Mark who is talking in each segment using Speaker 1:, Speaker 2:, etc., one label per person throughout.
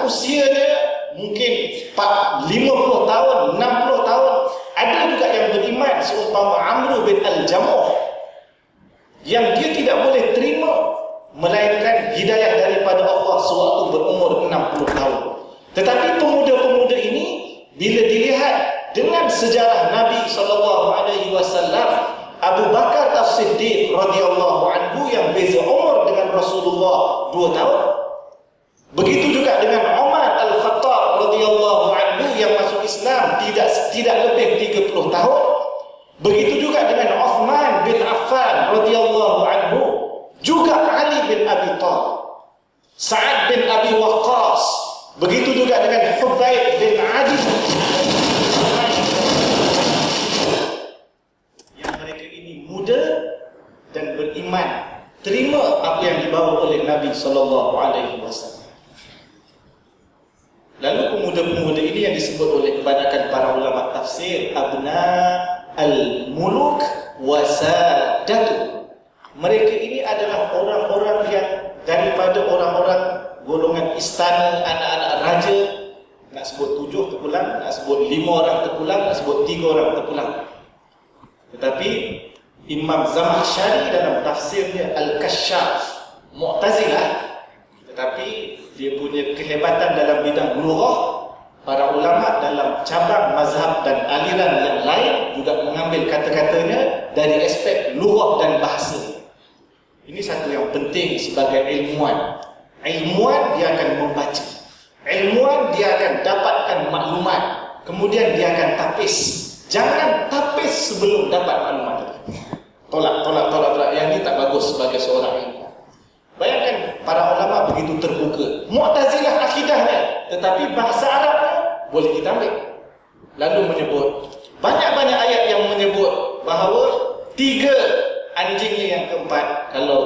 Speaker 1: usianya mungkin 50 tahun, 60 tahun. Ada juga yang beriman seumpama Amr bin Al-Jamuh, yang dia tidak boleh terima melainkan hidayah daripada Allah sewaktu berumur 60 tahun. Tetapi pemuda-pemuda ini bila dilihat dengan sejarah Nabi SAW, Abu Bakar As-Siddiq radhiyallahu anhu yang beza umur dengan Rasulullah 2 tahun. Begitu juga dengan Umar Al-Khattab radhiyallahu anhu yang masuk Islam tidak lebih 30 tahun. Begitu juga dengan Uthman bin Affan radhiyallahu anhu, juga Ali bin Abi Thalib, Sa'ad bin Abi Waqqas, begitu juga dengan Hubayb bin Adi. Yang mereka ini muda dan beriman, terima apa yang dibawa oleh Nabi SAW. Lalu pemuda-pemuda ini yang disebut oleh kebanyakan para ulama tafsir abna al-muluk wasadatu. Mereka ini adalah orang-orang yang daripada orang-orang golongan istana, anak-anak raja. Nak sebut 7 terpulang, nak sebut 5 orang terpulang, nak sebut 3 orang terpulang. Tetapi Imam Zamakhsyari dalam tafsirnya Al-Kashaf Mu'tazilah, tetapi dia punya kehebatan dalam bidang lughah. Para ulama dalam cabang mazhab dan aliran yang lain juga mengambil kata-katanya dari aspek lughah dan bahasa. Ini satu yang penting sebagai ilmuwan. Ilmuwan dia akan membaca, ilmuwan dia akan dapatkan maklumat, kemudian dia akan tapis. Jangan tapis sebelum dapat maklumat. Tolak. Yang ini tak bagus sebagai seorang ilmuwan. Bayangkan para ulama begitu terbuka, Mu'tazilah akidahnya, tetapi bahasa Arabnya boleh kita ambil. Lalu menyebut banyak-banyak ayat yang menyebut bahawa 3 anjingnya yang keempat. Kalau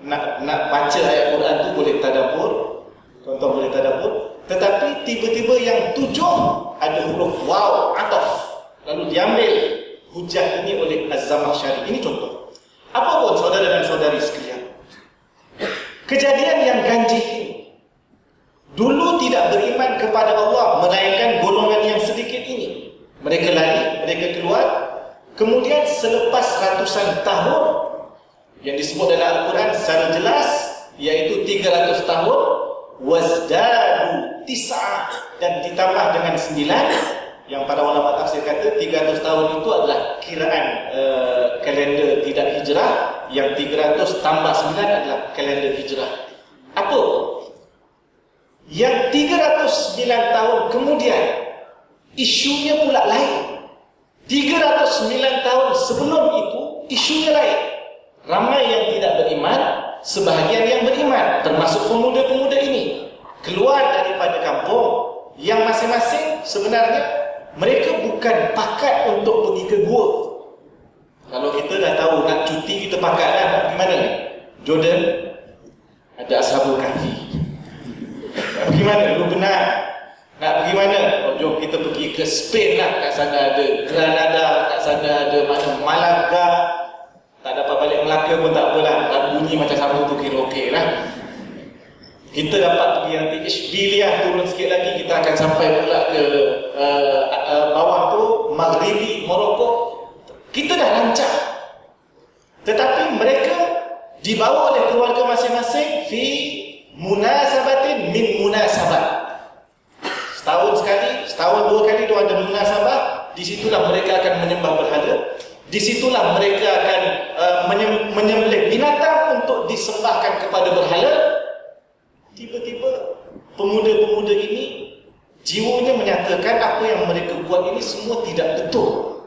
Speaker 1: nak baca ayat Quran tu boleh tadabbur, tuan-tuan boleh tadabbur. Tetapi tiba-tiba yang 7 ada huruf waw, ataf, lalu diambil hujah ini oleh Az-Zamakhsyari. Ini contoh. Apa pun saudara dan saudari sekalian, kejadian yang ganjil ini, dulu tidak beriman kepada Allah melainkan golongan yang sedikit ini. Mereka lari, mereka keluar. Kemudian selepas ratusan tahun, yang disebut dalam Al-Quran secara jelas, iaitu 300 tahun, wazdadu tis'ah, dan ditambah dengan 9. Yang para ulama tafsir kata 300 tahun itu adalah kiraan kalender tidak hijrah. Yang 300 tambah 9 adalah kalender hijrah. Apa? Yang 309 tahun kemudian isunya pula lain. 309 tahun sebelum itu isunya lain. Ramai yang tidak beriman, sebahagian yang beriman, termasuk pemuda-pemuda ini, keluar daripada kampung yang masing-masing sebenarnya mereka bukan pakat untuk pergi ke gua. Kalau kita dah tahu nak cuti, kita pakat dah. Nak pergi mana ni? Jordan, ada Ashabul Kahfi. Nak pergi mana? Lu benar. Nak pergi mana? Oh, jom kita pergi ke Spain lah. Kat sana ada Granada, kat sana ada mana Malaga. Tak dapat balik Melaka pun tak apalah. Tak bunyi macam sama tu kira okey lah. Kita dapat pergi nanti Ishbiliah, turun sikit lagi kita akan sampai pula ke bawah tu Maghribi, Morocco. Kita dah rancang. Tetapi mereka dibawa oleh keluarga masing-masing fi munasabatin min munasabat. Setahun sekali, setahun 2 kali dia ada munasabah. Di situlah mereka akan menyembah berhala. Di situlah mereka akan menyembelih binatang untuk disembahkan kepada berhala. Tiba-tiba pemuda-pemuda ini jiwanya menyatakan apa yang mereka buat ini semua tidak betul.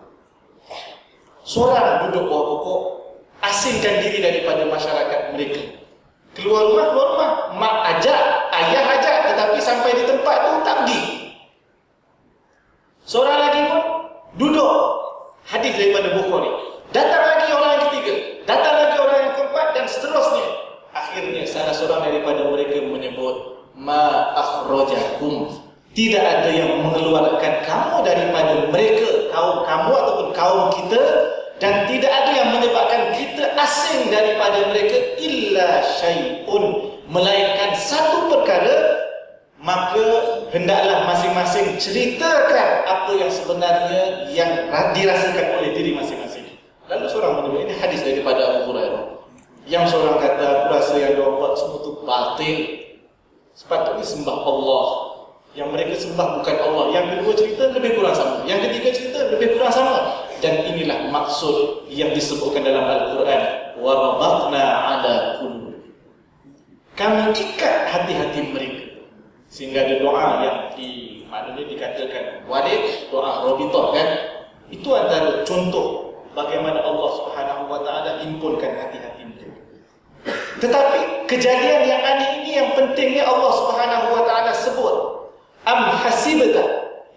Speaker 1: Seorang duduk bawah pokok, asingkan diri daripada masyarakat mereka. Keluar rumah, mak ajak, ayah ajak, tetapi sampai di tempat tu tak pergi. Seorang lagi pun duduk, hadis daripada Bukhari. Datang lagi orang yang ketiga, datang lagi orang yang keempat, dan seterusnya. Akhirnya salah seorang daripada mereka menyebut, ma akhrajakum, tidak ada yang mengeluarkan kamu daripada mereka, kaum kamu ataupun kaum kita, dan tidak ada yang menyebabkan kita asing daripada mereka illa syai'un, melainkan satu perkara, maka hendaklah masing-masing ceritakan apa yang sebenarnya yang dirasakan oleh diri masing-masing. Lalu seorang menyebut, ini hadis daripada Abu Hurairah. Yang seorang kata, aku rasa yang dia buat semua itu batil. Sepatutnya sembah Allah. Yang mereka sembah bukan Allah. Yang kedua cerita lebih kurang sama. Yang ketiga cerita lebih kurang sama. Dan inilah maksud yang disebutkan dalam Al-Quran. وَرَبَطْنَا عَلَى قُلُوبِهِمْ. Kami ikat hati-hati mereka. Sehingga ada doa yang maknanya dikatakan wadid, doa Rabitah kan. Itu antara contoh bagaimana Allah Subhanahu wa taala himpunkan hati-hati mereka. Tetapi kejadian yang aneh ini yang pentingnya Allah Subhanahu wa taala sebut. Am hasibta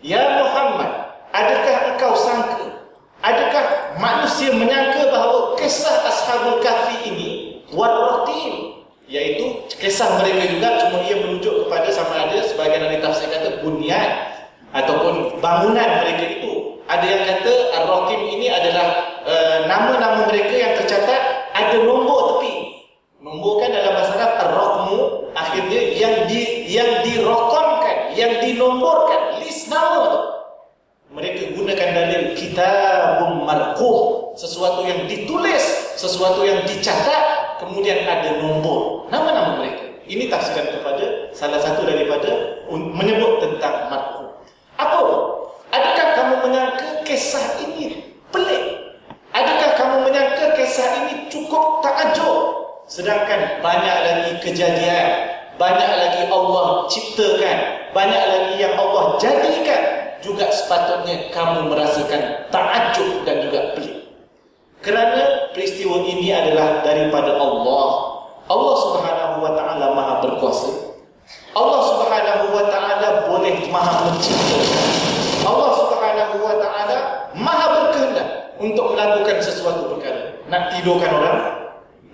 Speaker 1: ya Muhammad, adakah engkau sangka, adakah manusia menyangka bahawa kisah Ashabul Kahfi ini warratim, iaitu kisah mereka juga, cuma ia merujuk kepada sama ada sebahagian ahli tafsir kata bunyan ataupun bangunan mereka itu. Ada yang kata Ar-Raqim ini adalah nama-nama mereka yang tercatat ada nombor tepi. Nombor kan dalam bahasa Arab Ar-Raqmu, akhirnya yang dirokomkan, yang dinomborkan, list nama tu. Mereka gunakan dalil kitabun marqum, sesuatu yang ditulis, sesuatu yang dicatat, kemudian ada nombor nama-nama mereka. Ini tafsiran kepada salah satu daripada menyebut tentang marqum. Apa? Adakah kamu menyangka kisah ini pelik? Adakah kamu menyangka kisah ini cukup takjub? Sedangkan banyak lagi kejadian, banyak lagi Allah ciptakan, banyak lagi yang Allah jadikan, juga sepatutnya kamu merasakan takjub dan juga pelik. Kerana peristiwa ini adalah daripada Allah. Allah Subhanahu wa taala Maha berkuasa. Allah Subhanahu wa taala boleh Maha menciptakan. Allah Subhanahu wa taala Maha berkehendak untuk melakukan sesuatu perkara. Nak tidurkan orang,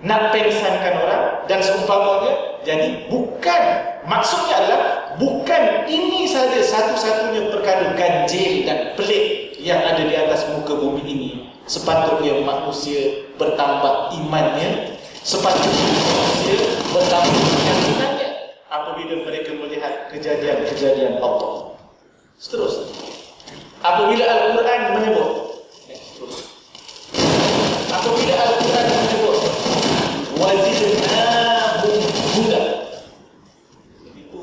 Speaker 1: nak pengsankan orang dan seumpamanya. Jadi bukan, maksudnya adalah bukan ini sahaja satu-satunya perkara ganjil dan pelik yang ada di atas muka bumi ini. Sepatutnya manusia bertambah imannya, sepatutnya manusia bertambah keyakinannya apabila mereka melihat kejadian-kejadian Allah. Seterusnya, apabila Al-Quran menyebut, wazidnahum huda, itu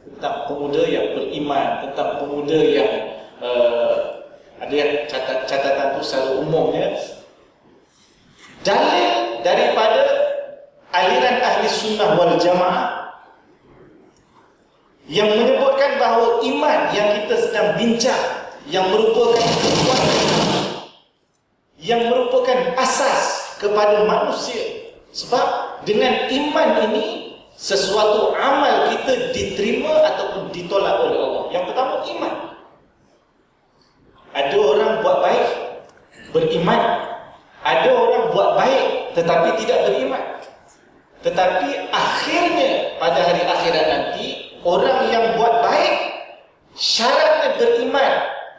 Speaker 1: tentang pemuda yang beriman, tentang pemuda yang ada yang catatan itu secara umumnya dalil daripada aliran ahli sunnah wal jamaah yang menyebutkan bahawa iman yang kita sedang bincang, yang merupakan kekuatan, yang merupakan asas kepada manusia. Sebab dengan iman ini sesuatu amal kita diterima ataupun ditolak oleh Allah. Yang pertama iman. Ada orang buat baik beriman, ada orang buat baik tetapi tidak beriman. Tetapi akhirnya pada hari akhirat nanti, orang yang buat baik syaratnya beriman,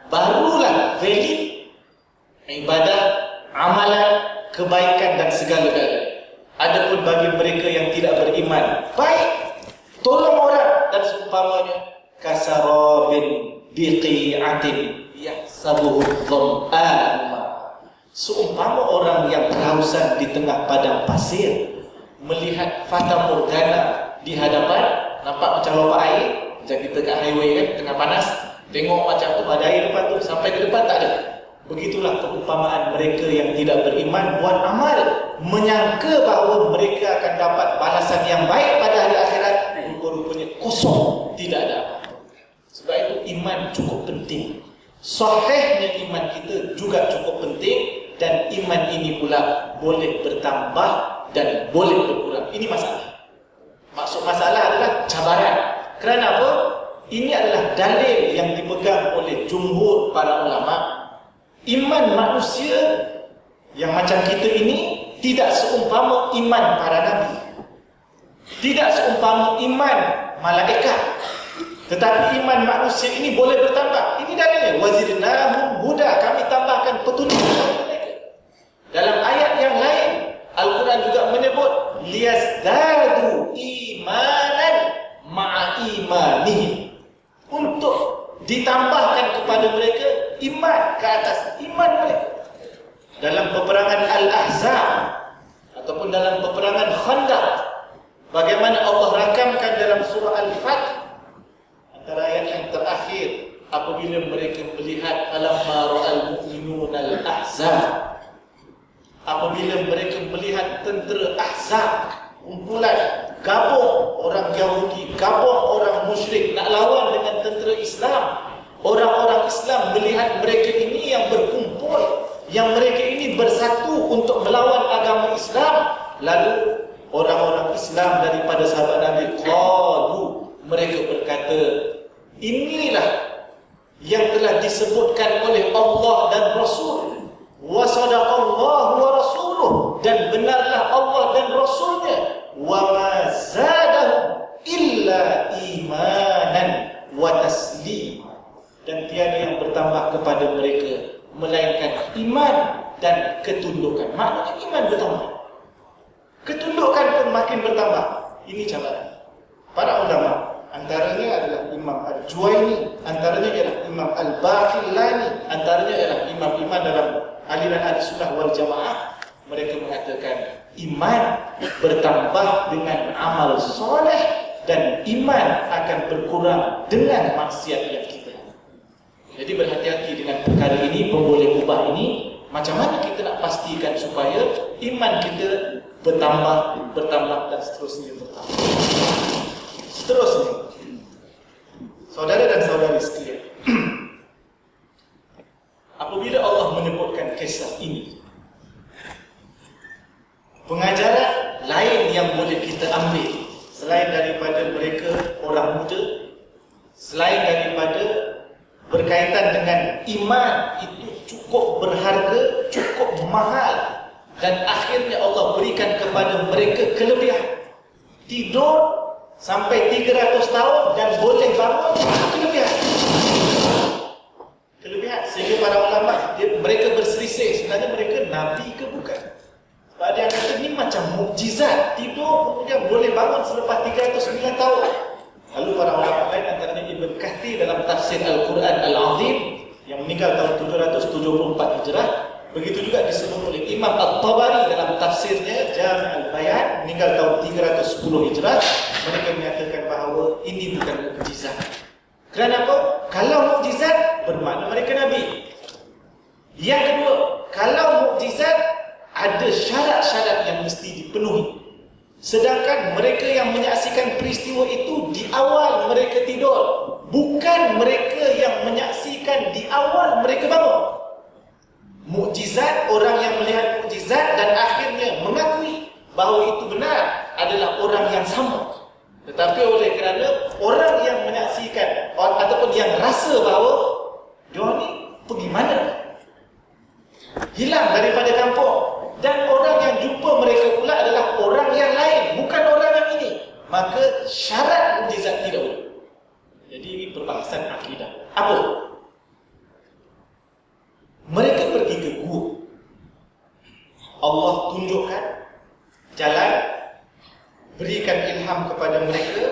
Speaker 1: barulah valid ibadah, amalan, kebaikan dan segala-galanya. Adapun bagi mereka yang tidak beriman, baik tolong orang dan seumpamanya kasarabin biqi'atin yahsabuhu dhama'an, seumpama orang yang kehausan di tengah padang pasir melihat fata morgana di hadapan, nampak macam lopak air, macam kita kat highway kan, tengah panas, tengok macam tu ada air depan tu, sampai ke depan tak ada. Begitulah perumpamaan mereka yang tidak beriman buat amal, menyangka bahawa mereka akan dapat balasan yang baik pada hari akhirat, rupa-rupanya kosong, tidak ada apa. Sebab itu iman cukup penting. Sahihnya iman kita juga cukup penting, dan iman ini pula boleh bertambah dan boleh berkurang. Ini masalah. Maksud masalah adalah cabaran. Kerana apa? Ini adalah dalil yang dipegang oleh jumhur para ulama. Iman manusia yang macam kita ini tidak seumpama iman para nabi, tidak seumpama iman malaikat. Tetapi iman manusia ini boleh bertambah. Ini dalilnya, wazidnahum huda, kami tambahkan petunjuk kepada mereka. Dalam ayat yang lain Al-Quran juga menyebut liyazdadu imanan ma'a imanihim, untuk ditambahkan kepada mereka iman ke atas iman mereka. Dalam peperangan Al-Ahzab ataupun dalam peperangan Khandaq, bagaimana Allah rakamkan dalam surah Al-Fath, antara ayat yang terakhir, apabila mereka melihat alamma ra'al mu'minuna al-ahzab, apabila mereka melihat tentera Ahzab, kumpulan gabung orang Yahudi, gabung orang musyrik nak lawan dengan tentera Islam. Orang-orang Islam melihat mereka ini yang berkumpul, yang mereka ini bersatu untuk melawan agama Islam. Lalu orang-orang Islam daripada sahabat Nabi qalu, mereka berkata, inilah yang telah disebutkan oleh Allah dan Rasul, wa sadaqallahu wa rasuluh, dan benarlah Allah dan Rasulnya, wa ma zadahum illa imanan wa taslima, dan tiada yang bertambah kepada mereka melainkan iman dan ketundukan. Maknanya iman bertambah, ketundukan pun makin bertambah. Ini cabaran para ulama, antaranya adalah Imam Al-Juwaini, antaranya ialah Imam Al-Baqillani, antaranya ialah imam-imam dalam aliran Ahlussunnah wal Jamaah. Mereka mengatakan iman bertambah dengan amal soleh dan iman akan berkurang dengan maksiat yang kita. Jadi berhati-hati dengan perkara ini, pemboleh ubah ini. Macam mana kita nak pastikan supaya iman kita bertambah dan seterusnya bertambah. Seterusnya, saudara dan saudari sekalian, apabila Allah menyebutkan kisah ini, pengajaran lain yang boleh kita ambil selain daripada mereka orang muda, selain daripada berkaitan dengan iman itu cukup berharga, cukup mahal, dan akhirnya Allah berikan kepada mereka kelebihan. Tidur sampai 300 tahun dan boleh bangun, kelebihan. Sehingga para ulama mereka berselisih, sebenarnya mereka nabi ke bukan. Sebab ada yang kata ini macam mukjizat, tidur kemudian boleh bangun selepas 309 tahun. Lalu para ulama lain, antaranya Ibn Kathir dalam tafsir Al-Quran Al-Azim yang meninggal tahun 774 Hijrah. Begitu juga disebut oleh Imam At-Tabari dalam tafsirnya Jami' Al-Bayan, meninggal tahun 310 Hijrah. Mereka menyatakan bahawa ini bukan mukjizat. Kerana apa? Kalau mukjizat, bermakna mereka Nabi. Yang kedua, kalau mukjizat, ada syarat-syarat yang mesti dipenuhi. Sedangkan mereka yang menyaksikan peristiwa itu di awal mereka tidur, bukan mereka yang menyaksikan di awal mereka bangun. Mukjizat, orang yang melihat mukjizat dan akhirnya mengakui bahawa itu benar adalah orang yang sama. Tetapi oleh kerana orang yang menyaksikan ataupun yang rasa bahawa dia ni pergi mana, hilang daripada kampung, dan orang yang jumpa mereka pula adalah orang yang lain, bukan orang yang ini, maka syarat mukjizat tidak boleh. Jadi ini perbahasan akidah. Apa? Mereka pergi ke gua, Allah tunjukkan jalan, berikan ilham kepada mereka,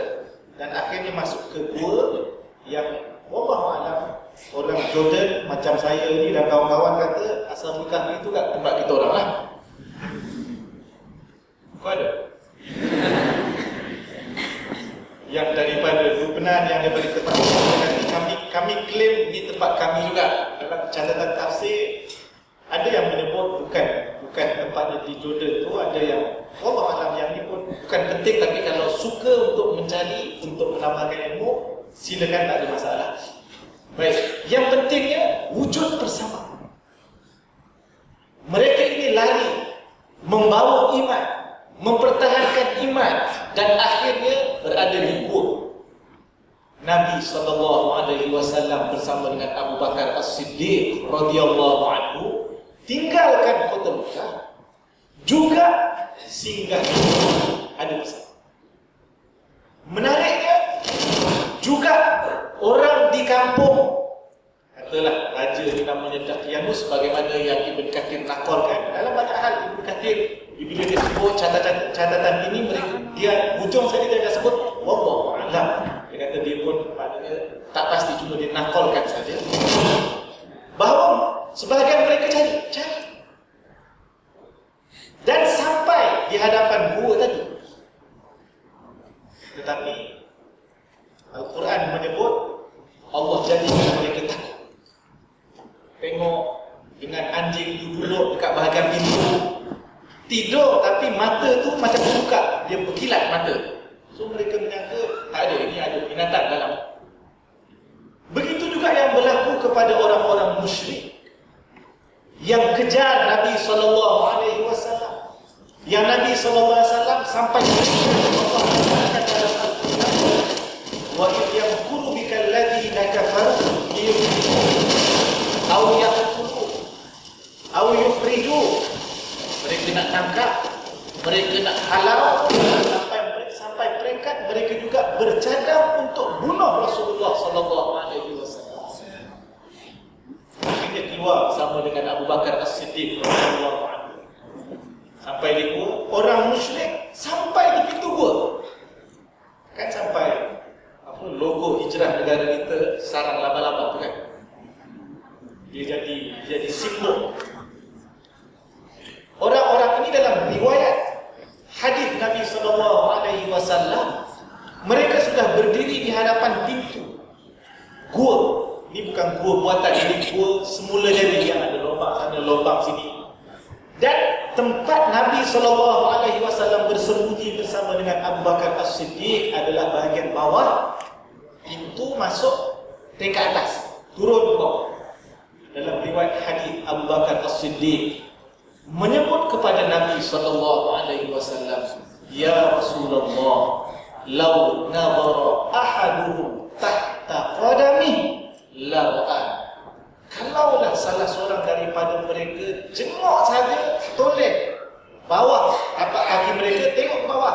Speaker 1: dan akhirnya masuk ke gua yang wallahualam orang Jordan macam saya ni dan kawan-kawan kata asal nikah itu kat tempat kita orang lah. Kau ada? Yang daripada Lebanon, yang daripada tempat kami klaim ni tempat kami juga. Dalam catatan tafsir ada yang menyebut bukan tempatnya di Jordan tu, ada yang wallahualam yang ni pun bukan penting, tapi kalau suka untuk mencari, untuk menambahkan ilmu, silakan, tak ada masalah. Baik, yang pentingnya wujud bersama. Mereka ini lari membawa iman, mempertahankan iman, dan akhirnya berada di gua. Nabi SAW bersama dengan Abu Bakar As-Siddiq radhiyallahu anhu tinggalkan kota Mekah, juga singgah ada bersama. Menariknya juga orang di kampung, katalah raja ni namanya Daqyanus, bagaimana yang Ibn Kathir nakalkan dalam banyak hal. Ibn Kathir bila dia sebut catatan ini, dia hujung sekali dia sebut wallahu a'lam. Dia kata kata dia pun maknanya tak pasti, cuma dia nakalkan saja. Bahawa sebahagian mereka cari. Dan sampai di hadapan gua tadi. Tetapi Al-Quran menyebut Allah jadikan mereka takut. Tengok dengan anjing itu duduk dekat bahagian pintu, tidur tapi mata tu macam terbuka, dia berkilat mata. So mereka menyangka tak ada, ini ada binatang dalam. Begitu juga yang berlaku kepada orang-orang musyrik yang kejar Nabi SAW. Yang Nabi SAW sampai Allah katakan dalam Al-Quran, wa idh yamkuru bika alladhina kafaru liyukhrijuka aw yaqtuluka aw yukhrijuka. Mereka nak tangkap, mereka nak halau, sampai peringkat mereka juga bercadang untuk bunuh Rasulullah SAW. Akhirnya keluar bersama dengan Abu Bakar As-Siddiq radhiyallahu anhu. Sampai di gua, orang musyrik sampai di pintu gua. Kan sampai apa logo hijrah negara kita, sarang laba-laba tu kan. Dia jadi simbol. Orang-orang ini dalam riwayat hadis Nabi SAW, mereka sudah berdiri di hadapan pintu gua. Ini bukan gua buatan, ini gua semula jadi yang ada lubang sana, lubang sini. Dan tempat Nabi SAW bersembunyi bersama dengan Abu Bakar As-Siddiq adalah bahagian bawah pintu masuk tingkat atas, turun ke bawah. Dalam riwayat hadis Abu Bakar As-Siddiq menyebut kepada Nabi SAW, "Ya Rasulullah, law nadhara ahaduhum tahta qadami la ra'a." Kalaulah salah seorang daripada mereka jenguk saja toleh bawah tapak kaki mereka, tengok ke bawah,